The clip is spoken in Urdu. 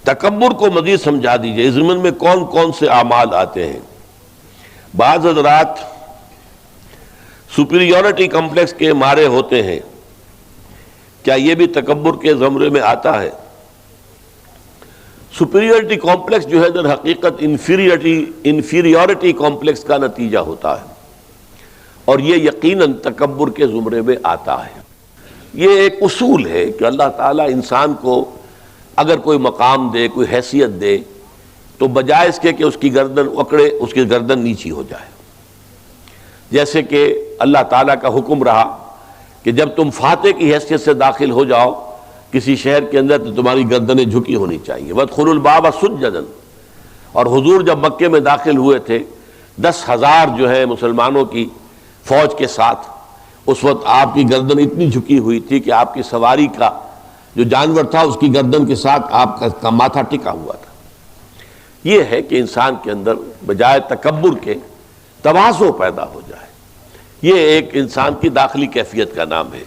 تکبر کو مزید سمجھا دیجئے، اس ضمن میں کون کون سے اعمال آتے ہیں؟ بعض حضرات سپیریورٹی کمپلیکس کے مارے ہوتے ہیں، کیا یہ بھی تکبر کے زمرے میں آتا ہے؟ سپیریورٹی کمپلیکس جو ہے در حقیقت انفیریورٹی کمپلیکس کا نتیجہ ہوتا ہے، اور یہ یقیناً تکبر کے زمرے میں آتا ہے۔ یہ ایک اصول ہے کہ اللہ تعالیٰ انسان کو اگر کوئی مقام دے، کوئی حیثیت دے، تو بجائے اس کے کہ اس کی گردن اکڑے، اس کی گردن نیچی ہو جائے۔ جیسے کہ اللہ تعالیٰ کا حکم رہا کہ جب تم فاتح کی حیثیت سے داخل ہو جاؤ کسی شہر کے اندر تو تمہاری گردنیں جھکی ہونی چاہیے۔ وَادْخُلُوا الْبَابَ سُجَّدًا، اور حضور جب مکے میں داخل ہوئے تھے 10,000 جو ہے مسلمانوں کی فوج کے ساتھ، اس وقت آپ کی گردن اتنی جھکی ہوئی تھی کہ آپ کی سواری کا جو جانور تھا اس کی گردن کے ساتھ آپ کا ماتھا ٹکا ہوا تھا۔ یہ ہے کہ انسان کے اندر بجائے تکبر کے تواضع پیدا ہو جائے، یہ ایک انسان کی داخلی کیفیت کا نام ہے۔